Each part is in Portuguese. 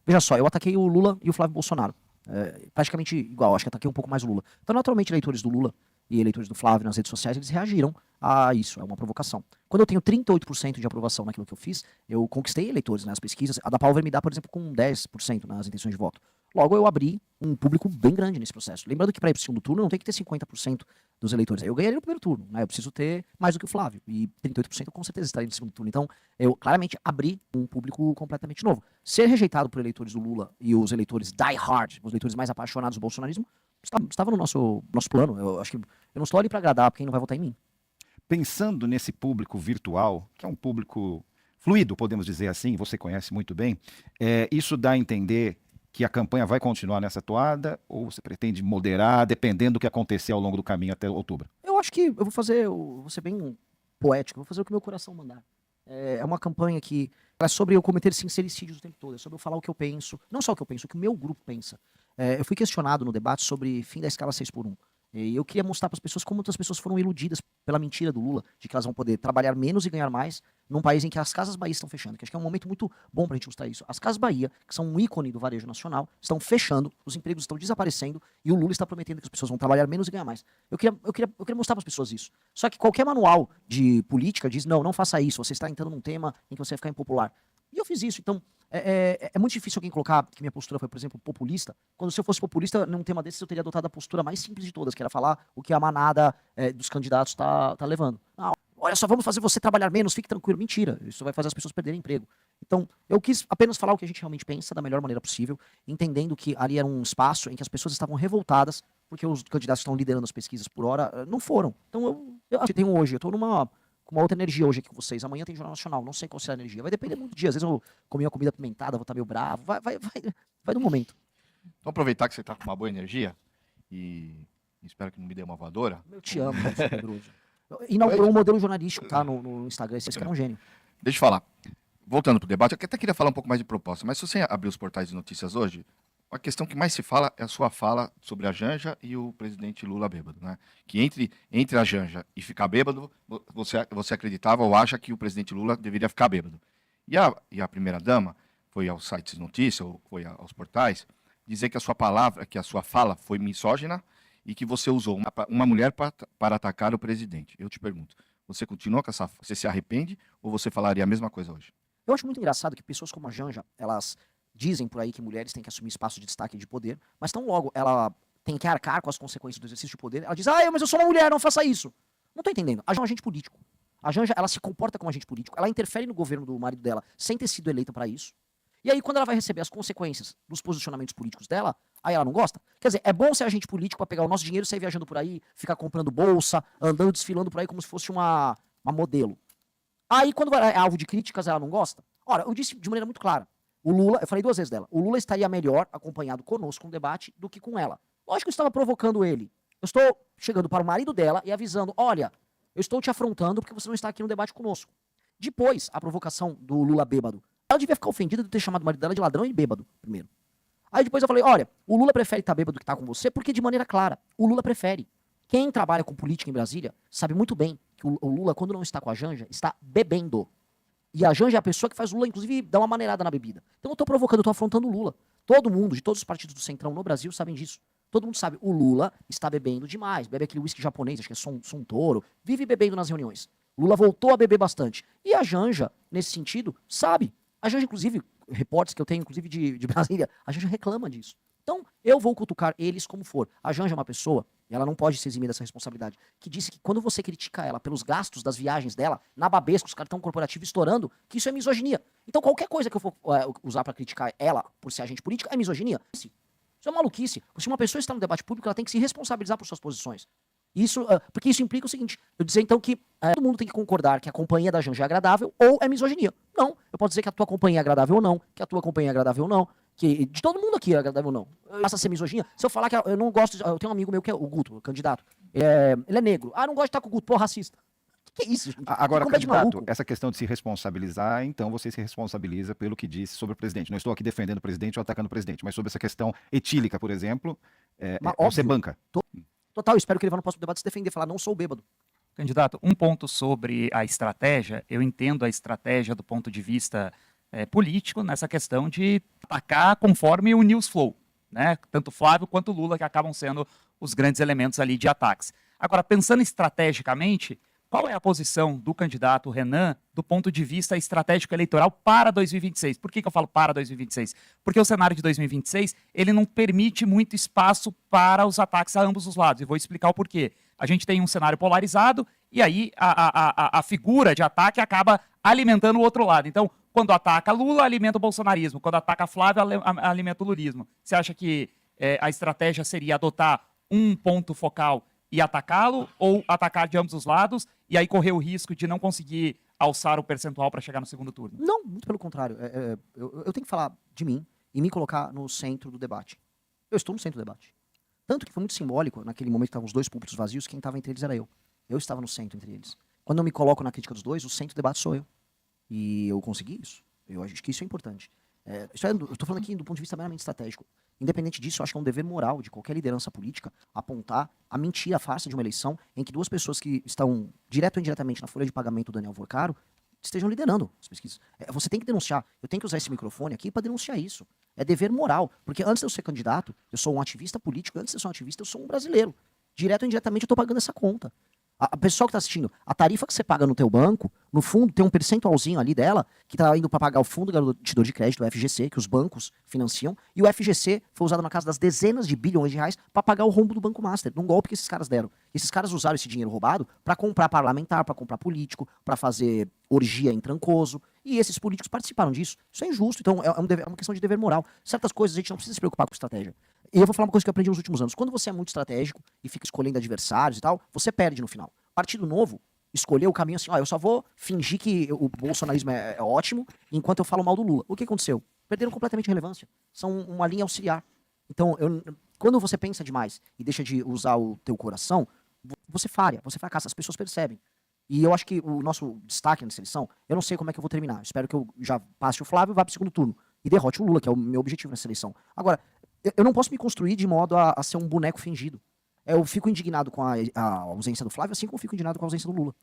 Veja só, eu ataquei o Lula e o Flávio Bolsonaro. Praticamente igual, acho que ataquei um pouco mais o Lula. Então, naturalmente, eleitores do Lula e eleitores do Flávio nas redes sociais, eles reagiram a isso, é uma provocação. Quando eu tenho 38% de aprovação naquilo que eu fiz, eu conquistei eleitores nas pesquisas. A da Power me dá, por exemplo, com 10% nas intenções de voto. Logo, eu abri um público bem grande nesse processo. Lembrando que para ir para o segundo turno, não tem que ter 50% dos eleitores. Eu ganharia no primeiro turno, né? Eu preciso ter mais do que o Flávio. E 38% eu com certeza estaria no segundo turno. Então, eu claramente abri um público completamente novo. Ser rejeitado por eleitores do Lula e os eleitores die hard, os eleitores mais apaixonados do bolsonarismo, estava no nosso plano. Eu acho que eu não estou ali para agradar quem não vai votar em mim. Pensando nesse público virtual, que é um público fluido, podemos dizer assim, você conhece muito bem, isso dá a entender que a campanha vai continuar nessa toada ou você pretende moderar, dependendo do que acontecer ao longo do caminho até outubro? Eu acho que vou ser bem poético, vou fazer o que meu coração mandar. É uma campanha que é sobre eu cometer sincericídios o tempo todo, é sobre eu falar o que eu penso, não só o que eu penso, o que o meu grupo pensa. Eu fui questionado no debate sobre fim da escala 6x1. E eu queria mostrar para as pessoas como muitas pessoas foram iludidas pela mentira do Lula, de que elas vão poder trabalhar menos e ganhar mais, num país em que as Casas Bahia estão fechando, que acho que é um momento muito bom para a gente mostrar isso. As Casas Bahia, que são um ícone do varejo nacional, estão fechando, os empregos estão desaparecendo e o Lula está prometendo que as pessoas vão trabalhar menos e ganhar mais. Eu queria mostrar para as pessoas isso. Só que qualquer manual de política diz, não faça isso, você está entrando num tema em que você vai ficar impopular. E eu fiz isso, então é muito difícil alguém colocar que minha postura foi, por exemplo, populista, quando se eu fosse populista num tema desses eu teria adotado a postura mais simples de todas, que era falar o que a manada dos candidatos tá levando. Não, olha só, vamos fazer você trabalhar menos, fique tranquilo. Mentira, isso vai fazer as pessoas perderem emprego. Então, eu quis apenas falar o que a gente realmente pensa da melhor maneira possível, entendendo que ali era um espaço em que as pessoas estavam revoltadas, porque os candidatos que estão liderando as pesquisas por hora não foram. Então, eu acho que tenho hoje, eu tô com uma outra energia hoje aqui com vocês. Amanhã tem Jornal Nacional, não sei qual será a energia. Vai depender muito do dia. Às vezes eu comi uma comida apimentada, vou estar meio bravo. Vai do momento. Então, aproveitar que você está com uma boa energia e espero que não me dê uma voadora. Eu te amo, Pedroso. Inaugurou um modelo jornalístico, tá? No Instagram. Esse cara é um gênio. Deixa eu falar. Voltando para o debate, eu até queria falar um pouco mais de proposta, mas se você abrir os portais de notícias hoje, a questão que mais se fala é a sua fala sobre a Janja e o presidente Lula bêbado, né? Que entre a Janja e ficar bêbado, você acreditava ou acha que o presidente Lula deveria ficar bêbado. E a primeira-dama foi aos sites de notícia, ou foi aos portais, dizer que a sua fala foi misógina e que você usou uma mulher para atacar o presidente. Eu te pergunto, você continua com essa... Você se arrepende ou você falaria a mesma coisa hoje? Eu acho muito engraçado que pessoas como a Janja, elas dizem por aí que mulheres têm que assumir espaço de destaque e de poder, mas tão logo ela tem que arcar com as consequências do exercício de poder, ela diz, mas eu sou uma mulher, não faça isso. Não tô entendendo. A Janja é um agente político. A Janja, ela se comporta como agente político, ela interfere no governo do marido dela sem ter sido eleita para isso. E aí, quando ela vai receber as consequências dos posicionamentos políticos dela, aí ela não gosta. Quer dizer, é bom ser agente político para pegar o nosso dinheiro e sair viajando por aí, ficar comprando bolsa, andando, desfilando por aí como se fosse uma modelo. Aí, quando é alvo de críticas, ela não gosta. Ora, eu disse de maneira muito clara. O Lula, eu falei 2 vezes dela, o Lula estaria melhor acompanhado conosco no debate do que com ela. Lógico que eu estava provocando ele. Eu estou chegando para o marido dela e avisando, olha, eu estou te afrontando porque você não está aqui no debate conosco. Depois, a provocação do Lula bêbado. Ela devia ficar ofendida de ter chamado o marido dela de ladrão e bêbado, primeiro. Aí depois eu falei, olha, o Lula prefere estar bêbado que estar com você porque de maneira clara, o Lula prefere. Quem trabalha com política em Brasília sabe muito bem que o Lula, quando não está com a Janja, está bebendo. E a Janja é a pessoa que faz o Lula, inclusive, dar uma maneirada na bebida. Então eu tô provocando, eu tô afrontando o Lula. Todo mundo, de todos os partidos do Centrão no Brasil, sabem disso. Todo mundo sabe, o Lula está bebendo demais. Bebe aquele uísque japonês, acho que é Suntory. Vive bebendo nas reuniões. Lula voltou a beber bastante. E a Janja, nesse sentido, sabe. A Janja, inclusive, reportes que eu tenho, inclusive, de Brasília, a Janja reclama disso. Então, eu vou cutucar eles como for. A Janja é uma pessoa, e ela não pode se eximir dessa responsabilidade, que disse que quando você critica ela pelos gastos das viagens dela, na Babesco, os cartão corporativo estourando, que isso é misoginia. Então, qualquer coisa que eu for usar pra criticar ela por ser agente político é misoginia. Isso é maluquice. Se uma pessoa está no debate público, ela tem que se responsabilizar por suas posições. Isso, porque isso implica o seguinte, eu dizer então que todo mundo tem que concordar que a companhia da Janja é agradável ou é misoginia. Não, eu posso dizer que a tua companhia é agradável ou não, que a tua companhia é agradável ou não, que de todo mundo aqui é agradável ou não. Passa a ser misoginia. Se eu falar que eu não gosto, eu tenho um amigo meu que é o Guto, o candidato, ele é negro. Ah, não gosto de estar com o Guto, pô, racista. Que é isso, gente? Agora, candidato, essa questão de se responsabilizar, então você se responsabiliza pelo que disse sobre o presidente. Não estou aqui defendendo o presidente ou atacando o presidente, mas sobre essa questão etílica, por exemplo, você banca. Total, espero que ele vá no próximo debate se defender, falar, não sou bêbado. Candidato, um ponto sobre a estratégia, eu entendo a estratégia do ponto de vista político nessa questão de atacar conforme o news flow, né? Tanto Flávio quanto Lula, que acabam sendo os grandes elementos ali de ataques. Agora, pensando estrategicamente, qual é a posição do candidato Renan do ponto de vista estratégico eleitoral para 2026? Por que eu falo para 2026? Porque o cenário de 2026 ele não permite muito espaço para os ataques a ambos os lados. E vou explicar o porquê. A gente tem um cenário polarizado e aí a figura de ataque acaba alimentando o outro lado. Então, quando ataca Lula, alimenta o bolsonarismo. Quando ataca Flávio, alimenta o lulismo. Você acha que a estratégia seria adotar um ponto focal e atacá-lo, ou atacar de ambos os lados e aí correr o risco de não conseguir alçar o percentual para chegar no segundo turno? Não, muito pelo contrário. Eu tenho que falar de mim e me colocar no centro do debate. Eu estou no centro do debate. Tanto que foi muito simbólico, naquele momento que estavam os dois púlpitos vazios, quem estava entre eles era eu. Eu estava no centro entre eles. Quando eu me coloco na crítica dos dois, o centro do debate sou eu. E eu consegui isso. Eu acho que isso é importante. Eu estou falando aqui do ponto de vista meramente estratégico. Independente disso, eu acho que é um dever moral de qualquer liderança política apontar a mentira, a farsa de uma eleição em que duas pessoas que estão direto ou indiretamente na folha de pagamento do Daniel Vorcaro estejam liderando as pesquisas. Você tem que denunciar. Eu tenho que usar esse microfone aqui para denunciar isso. É dever moral. Porque antes de eu ser candidato, eu sou um ativista político. Antes de eu ser um ativista, eu sou um brasileiro. Direto ou indiretamente, eu estou pagando essa conta. A pessoa que está assistindo, a tarifa que você paga no teu banco, no fundo, tem um percentualzinho ali dela que está indo para pagar o fundo garantidor de crédito, o FGC, que os bancos financiam, e o FGC foi usado na casa das dezenas de bilhões de reais para pagar o rombo do Banco Master, num golpe que esses caras deram. Esses caras usaram esse dinheiro roubado para comprar parlamentar, para comprar político, para fazer orgia em Trancoso, e esses políticos participaram disso. Isso é injusto, então é uma questão de dever moral. Certas coisas a gente não precisa se preocupar com estratégia. E eu vou falar uma coisa que eu aprendi nos últimos anos. Quando você é muito estratégico e fica escolhendo adversários e tal, você perde no final. Partido Novo escolheu o caminho assim, eu só vou fingir que o bolsonarismo é ótimo enquanto eu falo mal do Lula. O que aconteceu? Perderam completamente a relevância. São uma linha auxiliar. Então, quando você pensa demais e deixa de usar o teu coração, você falha, você fracassa, as pessoas percebem. E eu acho que o nosso destaque nessa eleição, eu não sei como é que eu vou terminar. Espero que eu já passe o Flávio e vá para o segundo turno. E derrote o Lula, que é o meu objetivo nessa eleição. Agora, eu não posso me construir de modo a ser um boneco fingido. Eu fico indignado com a ausência do Flávio, assim como eu fico indignado com a ausência do Lula.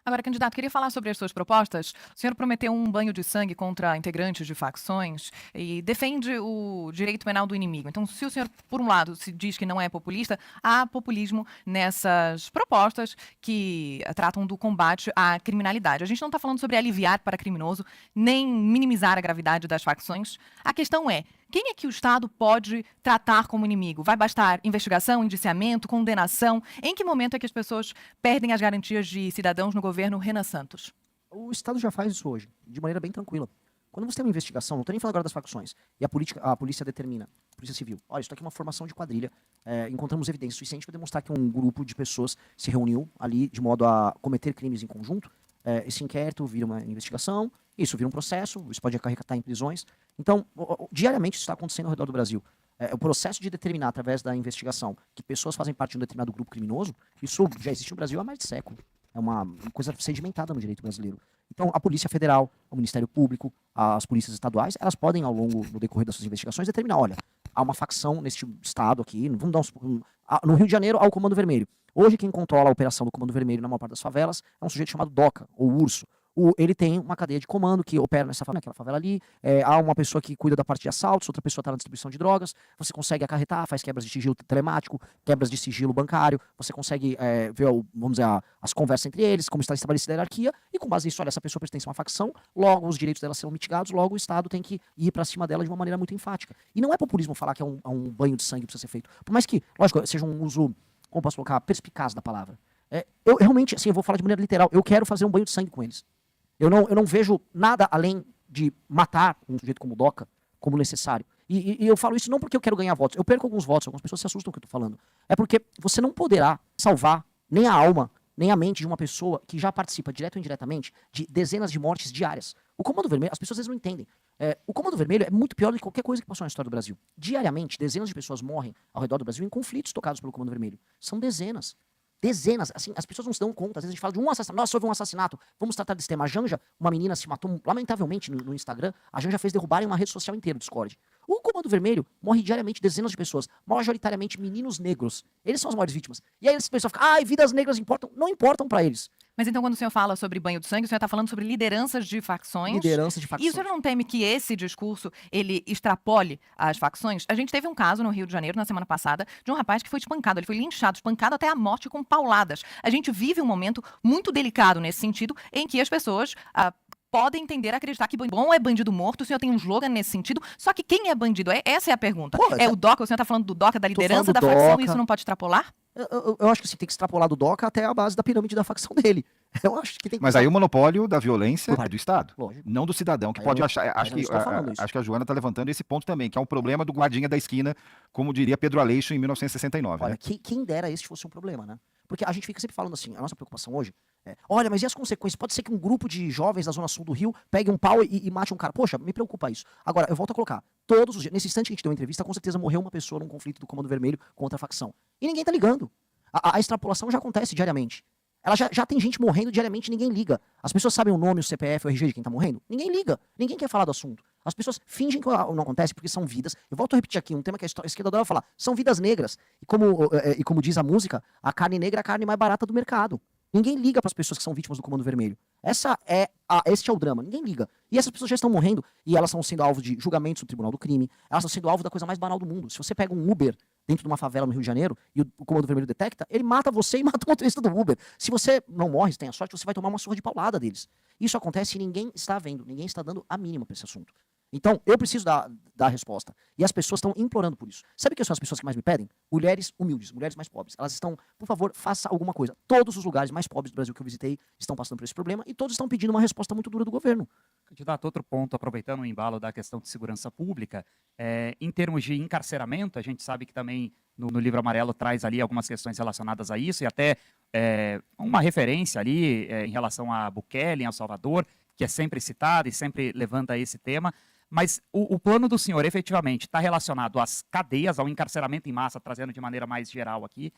Agora, candidato, queria falar sobre as suas propostas. O senhor prometeu um banho de sangue contra integrantes de facções e defende o direito penal do inimigo. Então, se o senhor, por um lado, se diz que não é populista, há populismo nessas propostas que tratam do combate à criminalidade. A gente não está falando sobre aliviar para criminoso, nem minimizar a gravidade das facções. A questão é, quem é que o Estado pode tratar como inimigo? Vai bastar investigação, indiciamento, condenação? Em que momento é que as pessoas perdem as garantias de cidadãos no governo Renan Santos? O Estado já faz isso hoje, de maneira bem tranquila. Quando você tem uma investigação, não estou nem falando agora das facções, e a polícia determina, a Polícia Civil, olha, isso aqui é uma formação de quadrilha, encontramos evidência suficiente para demonstrar que um grupo de pessoas se reuniu ali de modo a cometer crimes em conjunto. Esse inquérito vira uma investigação, isso vira um processo, isso pode acarretar em prisões. Então, diariamente isso está acontecendo ao redor do Brasil. O processo de determinar, através da investigação, que pessoas fazem parte de um determinado grupo criminoso, isso já existe no Brasil há mais de século. É uma coisa sedimentada no direito brasileiro. Então, a Polícia Federal, o Ministério Público, as polícias estaduais, elas podem, no decorrer das suas investigações, determinar, olha, há uma facção neste estado aqui, vamos dar no Rio de Janeiro, há o Comando Vermelho. Hoje, quem controla a operação do Comando Vermelho na maior parte das favelas é um sujeito chamado DOCA, ou Urso. Ele tem uma cadeia de comando que opera naquela favela ali, há uma pessoa que cuida da parte de assaltos, outra pessoa está na distribuição de drogas, você consegue acarretar, faz quebras de sigilo telemático, quebras de sigilo bancário, você consegue ver, vamos dizer, as conversas entre eles, como está estabelecida a hierarquia, e com base nisso, olha, essa pessoa pertence a uma facção, logo os direitos dela serão mitigados, logo o Estado tem que ir para cima dela de uma maneira muito enfática. E não é populismo falar que é um banho de sangue que precisa ser feito, por mais que, lógico, seja um uso, como posso colocar, perspicaz da palavra. Eu realmente, assim, eu vou falar de maneira literal, eu quero fazer um banho de sangue com eles. Eu não vejo nada além de matar um sujeito como o DOCA como necessário. E eu falo isso não porque eu quero ganhar votos. Eu perco alguns votos, algumas pessoas se assustam com o que eu estou falando. É porque você não poderá salvar nem a alma, nem a mente de uma pessoa que já participa, direto ou indiretamente, de dezenas de mortes diárias. O Comando Vermelho, as pessoas às vezes não entendem. O Comando Vermelho é muito pior do que qualquer coisa que passou na história do Brasil. Diariamente, dezenas de pessoas morrem ao redor do Brasil em conflitos tocados pelo Comando Vermelho. São dezenas. Dezenas, assim, as pessoas não se dão conta. Às vezes a gente fala de um assassinato, nossa, houve um assassinato, vamos tratar desse tema. A Janja, uma menina se matou, lamentavelmente, no Instagram, a Janja fez derrubarem uma rede social inteira do Discord. O Comando Vermelho morre diariamente dezenas de pessoas, majoritariamente meninos negros. Eles são as maiores vítimas. E aí as pessoas ficam, vidas negras importam. Não importam pra eles. Mas então, quando o senhor fala sobre banho de sangue, o senhor está falando sobre lideranças de facções. Liderança de E o facções. senhor não teme que esse discurso, ele extrapole as facções? A gente teve um caso no Rio de Janeiro, na semana passada, de um rapaz que foi espancado. Ele foi linchado, espancado até a morte com pauladas. A gente vive um momento muito delicado nesse sentido, em que as pessoas podem tender a acreditar que bom é bandido morto. O senhor tem um slogan nesse sentido. Só que quem é bandido? Essa é a pergunta. Pô, É o DOCA? O senhor está falando do DOCA, da liderança falando da do facção, DOCA. e isso não pode extrapolar? Eu acho que assim, tem que extrapolar do DOCA até a base da pirâmide da facção dele. Eu acho que tem que. Mas aí o monopólio da violência Claro. é do Estado, Lógico. não do cidadão, que Aí pode eu- achar. aí eu estou falando isso. Acho que a Joana está levantando esse ponto também, que é um problema do guardinha da esquina, como diria Pedro Aleixo em 1969. Olha, Né? quem dera esse fosse um problema, né? Porque a gente fica sempre falando assim, a nossa preocupação hoje é, olha, mas e as consequências? Pode ser que um grupo de jovens da Zona Sul do Rio pegue um pau e mate um cara. Poxa, me preocupa isso. Agora, eu volto a colocar, todos os dias, nesse instante que a gente deu uma entrevista, com certeza morreu uma pessoa num conflito do Comando Vermelho contra a facção. E ninguém tá ligando. A extrapolação já acontece diariamente. Ela já tem gente morrendo diariamente e ninguém liga. As pessoas sabem o nome, o CPF, o RG de quem tá morrendo? Ninguém liga. Ninguém quer falar do assunto. As pessoas fingem que não acontece porque são vidas. Eu volto a repetir aqui um tema que a esquerda adora falar. São vidas negras. E como diz a música, a carne negra é a carne mais barata do mercado. Ninguém liga para as pessoas que são vítimas do Comando Vermelho. Este é o drama. Ninguém liga. E essas pessoas já estão morrendo e elas estão sendo alvo de julgamentos do Tribunal do Crime. Elas estão sendo alvo da coisa mais banal do mundo. Se você pega um Uber dentro de uma favela no Rio de Janeiro e o Comando Vermelho detecta, ele mata você e mata o motorista do Uber. Se você não morre, se tem a sorte, você vai tomar uma surra de paulada deles. Isso acontece e ninguém está vendo, ninguém está dando a mínima para esse assunto. Então, eu preciso dar resposta. E as pessoas estão implorando por isso. Sabe quem são as pessoas que mais me pedem? Mulheres humildes, mulheres mais pobres. Elas estão, por favor, faça alguma coisa. Todos os lugares mais pobres do Brasil que eu visitei estão passando por esse problema e todos estão pedindo uma resposta muito dura do governo. Candidato, outro ponto, aproveitando o embalo da questão de segurança pública, em termos de encarceramento, a gente sabe que também no Livro Amarelo traz ali algumas questões relacionadas a isso e até uma referência ali em relação a Bukele, em El Salvador, que é sempre citada e sempre levanta esse tema. Mas o plano do senhor efetivamente está relacionado às cadeias, ao encarceramento em massa, trazendo de maneira mais geral aqui,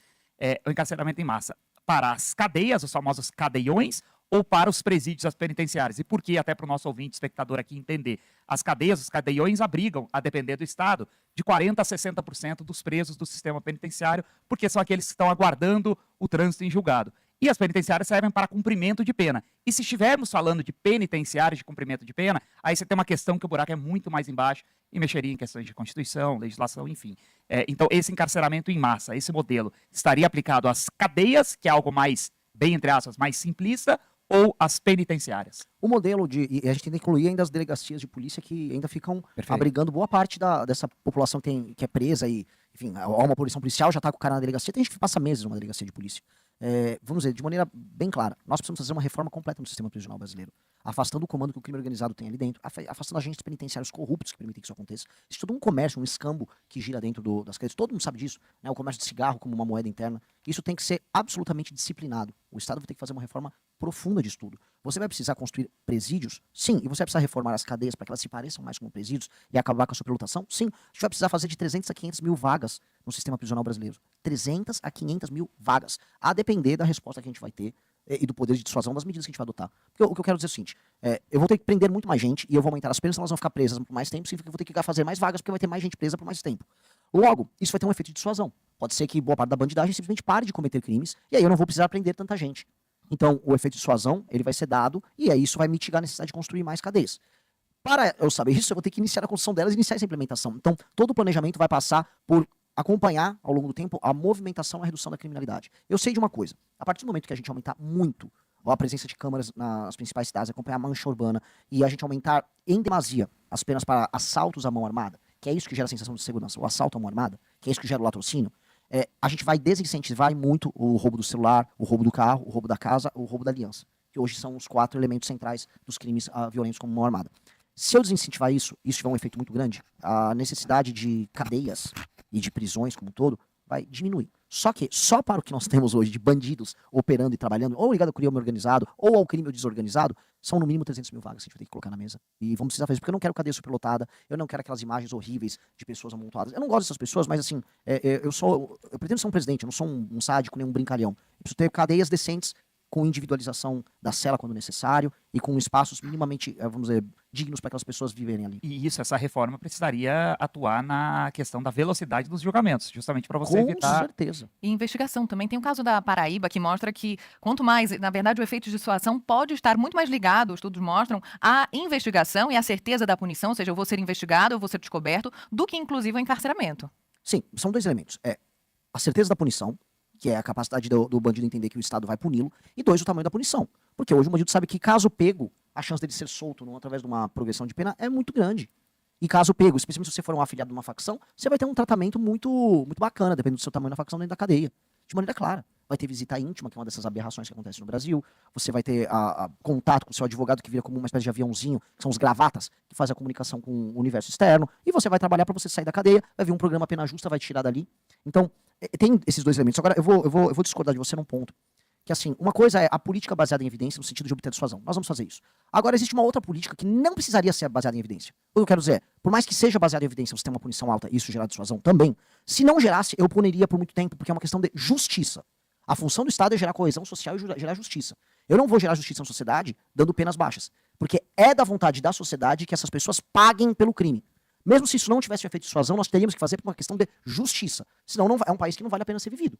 o encarceramento em massa para as cadeias, os famosos cadeiões, ou para os presídios, as penitenciárias? E por que, até para o nosso ouvinte, espectador aqui entender, as cadeias, os cadeiões abrigam, a depender do Estado, de 40% a 60% dos presos do sistema penitenciário, porque são aqueles que estão aguardando o trânsito em julgado. E as penitenciárias servem para cumprimento de pena. E se estivermos falando de penitenciários de cumprimento de pena, aí você tem uma questão que o buraco é muito mais embaixo e mexeria em questões de Constituição, legislação, enfim. Então, esse encarceramento em massa, esse modelo, estaria aplicado às cadeias, que é algo mais, bem entre aspas, mais simplista, ou às penitenciárias? O modelo e a gente tem que incluir ainda as delegacias de polícia que ainda ficam Perfeito. abrigando boa parte dessa população que é presa e, enfim, há uma poluição policial, já está com o cara na delegacia. Tem gente que passa meses numa delegacia de polícia. Vamos dizer, de maneira bem clara, nós precisamos fazer uma reforma completa no sistema prisional brasileiro, afastando o comando que o crime organizado tem ali dentro, afastando agentes penitenciários corruptos que permitem que isso aconteça. Isso tudo é um comércio, um escambo que gira dentro das cadeias. Todo mundo sabe disso, né? O comércio de cigarro como uma moeda interna. Isso tem que ser absolutamente disciplinado. O Estado vai ter que fazer uma reforma profunda disso tudo. Você vai precisar construir presídios? Sim. E você vai precisar reformar as cadeias para que elas se pareçam mais com presídios e acabar com a superlotação? Sim. A gente vai precisar fazer de 300 a 500 mil vagas no sistema prisional brasileiro. 300 a 500 mil vagas. A depender da resposta que a gente vai ter e do poder de dissuasão das medidas que a gente vai adotar. Porque o que eu quero dizer é o seguinte, eu vou ter que prender muito mais gente e eu vou aumentar as penas, então elas vão ficar presas por mais tempo, significa que eu vou ter que fazer mais vagas porque vai ter mais gente presa por mais tempo. Logo, isso vai ter um efeito de dissuasão. Pode ser que boa parte da bandidagem simplesmente pare de cometer crimes e aí eu não vou precisar prender tanta gente. Então, o efeito de dissuasão, ele vai ser dado e aí isso vai mitigar a necessidade de construir mais cadeias. Para eu saber isso, eu vou ter que iniciar a construção delas e iniciar essa implementação. Então, todo o planejamento vai passar por acompanhar, ao longo do tempo, a movimentação e a redução da criminalidade. Eu sei de uma coisa, a partir do momento que a gente aumentar muito a presença de câmaras nas principais cidades, acompanhar a mancha urbana e a gente aumentar em demasia as penas para assaltos à mão armada, que é isso que gera a sensação de segurança, o assalto à mão armada, que é isso que gera o latrocínio, a gente vai desincentivar muito o roubo do celular, o roubo do carro, o roubo da casa, o roubo da aliança, que hoje são os 4 elementos centrais dos crimes violentos como mão armada. Se eu desincentivar isso tiver um efeito muito grande, a necessidade de cadeias e de prisões como um todo vai diminuir. Só que, só para o que nós temos hoje de bandidos operando e trabalhando, ou ligado ao crime organizado, ou ao crime desorganizado, são no mínimo 300 mil vagas que a gente vai ter que colocar na mesa. E vamos precisar fazer isso, porque eu não quero cadeia superlotada, eu não quero aquelas imagens horríveis de pessoas amontoadas. Eu não gosto dessas pessoas, mas assim, eu pretendo ser um presidente, eu não sou um sádico nem um brincalhão. Eu preciso ter cadeias decentes com individualização da cela quando necessário e com espaços minimamente, vamos dizer, dignos para aquelas pessoas viverem ali. E isso, essa reforma precisaria atuar na questão da velocidade dos julgamentos, justamente para você Com evitar. certeza. E investigação também. Tem o caso da Paraíba que mostra que quanto mais, na verdade, o efeito de dissuasão pode estar muito mais ligado, os estudos mostram, à investigação e à certeza da punição, ou seja, eu vou ser investigado, eu vou ser descoberto, do que inclusive o encarceramento. Sim, são 2 elementos. A certeza da punição, que é a capacidade do bandido entender que o Estado vai puni-lo, e 2, o tamanho da punição. Porque hoje o bandido sabe que caso pego, a chance dele ser solto através de uma progressão de pena é muito grande. E caso pego, especialmente se você for um afiliado de uma facção, você vai ter um tratamento muito, muito bacana, dependendo do seu tamanho da facção dentro da cadeia. De maneira clara. Vai ter visita íntima, que é uma dessas aberrações que acontece no Brasil. Você vai ter contato com o seu advogado, que vira como uma espécie de aviãozinho, que são os gravatas, que fazem a comunicação com o universo externo. E você vai trabalhar para você sair da cadeia, vai vir um programa Pena Justa, vai te tirar dali. Então, tem esses 2 elementos. Agora, eu vou discordar de você num ponto. Que assim, uma coisa é a política baseada em evidência no sentido de obter dissuasão. Nós vamos fazer isso. Agora, existe uma outra política que não precisaria ser baseada em evidência. O que eu quero dizer é, por mais que seja baseada em evidência, você tem uma punição alta e isso gerar dissuasão também, se não gerasse, eu puniria por muito tempo, porque é uma questão de justiça. A função do Estado é gerar coesão social e gerar justiça. Eu não vou gerar justiça na sociedade dando penas baixas. Porque é da vontade da sociedade que essas pessoas paguem pelo crime. Mesmo se isso não tivesse efeito de dissuasão, nós teríamos que fazer por uma questão de justiça. Senão é um país que não vale a pena ser vivido.